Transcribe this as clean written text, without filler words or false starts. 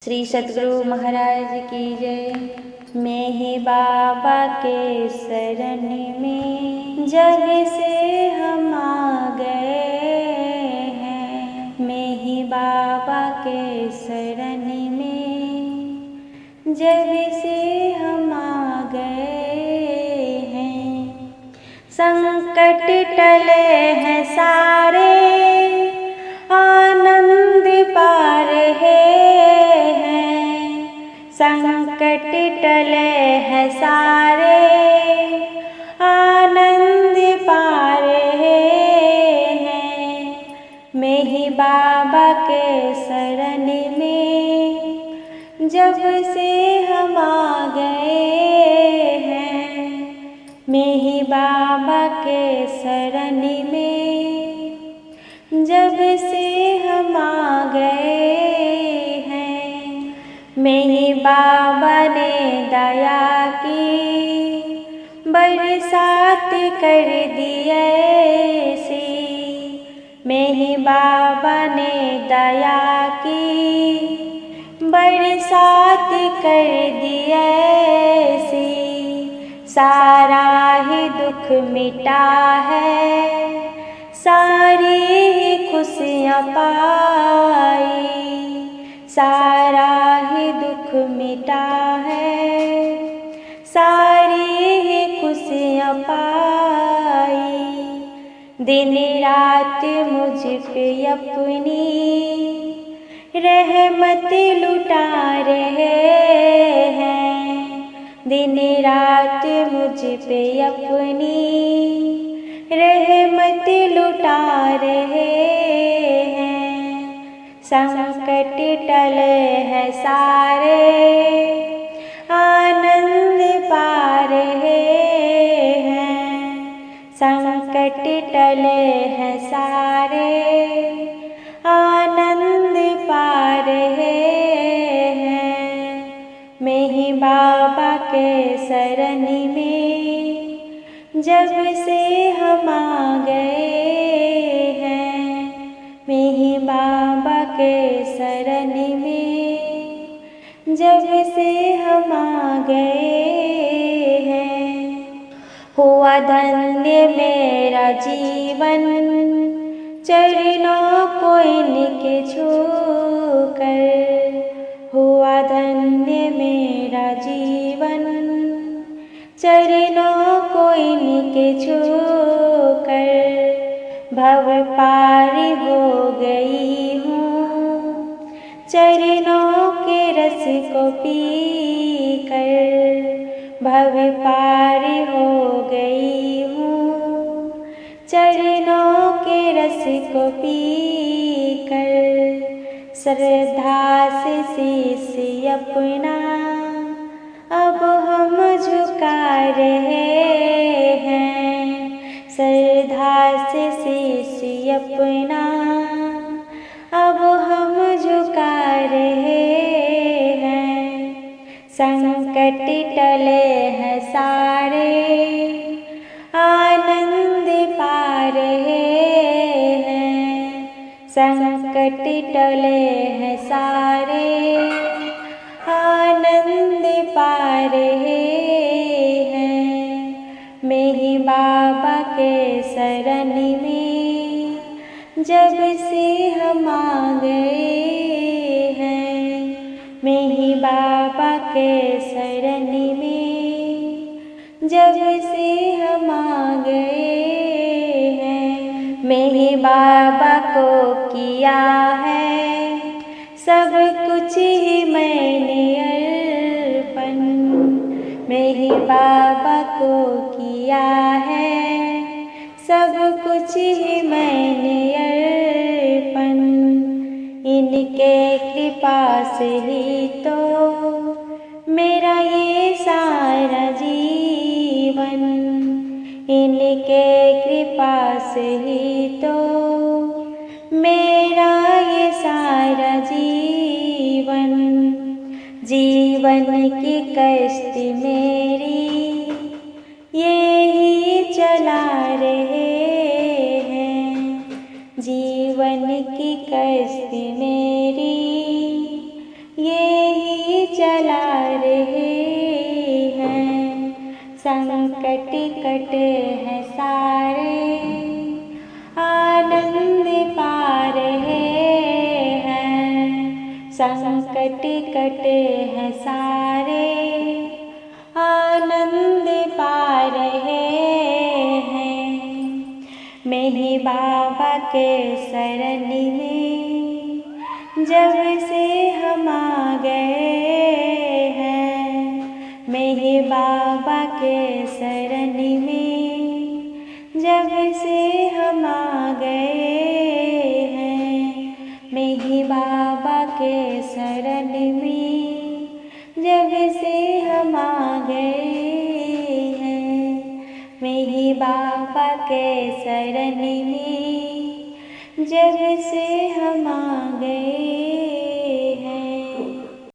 श्री सतगुरु महाराज की जय। मैं ही बाबा के शरण में जब से हम आ गए हैं। मैं ही बाबा के शरण में जब से हम आ गए हैं। संकट टले हैं सारे, आनंद पा रहे हैं। संकट टले हैं सारे, आनंद पा रहे हैं। मैं ही बाबा के शरण में जब से हम आ गए हैं। मैं ही बाबा के शरण में जब से हम आ गए हैं। मैं ही बाबा ने दया की बरसात कर दी ऐसी। मैं ही बाबा ने दया की बरसात कर दी ऐसी। सारा ही दुख मिटा है, सारी ही खुशियाँ पाई। सारा ही दुख मिटा है, सारी ही खुशियाँ पाई। दिन रात मुझ पे अपनी रहमत लुटा रहे हैं। दिन रात मुझ पे अपनी रहमत लुटा रहे हैं। संकट टले हैं सारे, आनंद पा रहे हैं। संकट टले हैं सारे, आनंद पा रहे हैं। मैं ही बाबा के शरण में जब से हम आ गए हैं। मैं ही बाबा के शरण में जब से हम आ गए हैं। हुआ धन्य मेरा जीवन चरणों को इनके छूकर। हुआ धन्य मेरा जीवन चरणों को इनके छूकर। भव पार हो गई हूँ चरणों के रस को पीकर। भव पार हो गई हूँ चरणों के रस को पीकर। श्रद्धा से शीश अपना अब हम झुका रहे हैं। श्रद्धा से शीश अपना अब हम झुका रहे हैं। संकट टले हैं सारे, आनंद पा रहे हैं। संकट टले हैं सारे, आनंद पा रहे हैं। मैं ही बाबा के शरण में जब से हम आ गए हैं। मैं ही बाबा के शरण में जब से हम आ गए हैं। मैं ही बाबा को किया है सब कुछ ही मैंने अर्पण। मैं ही बाबा को किया है सब कुछ ही मैंने अर्पण। इनके कृपा से ही तो मेरा ये सारा जीवन। इनके कृपा से ही तो मेरा ये सारा जीवन। जीवन की कश्ती मेरी ये ही चला रहे हैं। जीवन की कश्ती मेरी ये चला रहे हैं। संकट कट है सारे आनंद पा रहे हैं। संकट कट है सारे आनंद पा रहे हैं। मैं ही बाबा के शरण में जब से हम आ गए हैं। मैं ही बाबा के शरण में जब से हम आ गए हैं। मैं ही बाबा के शरण में जब से हम आ गए हैं। मैं ही बाबा के शरण में जब से हम आ गए।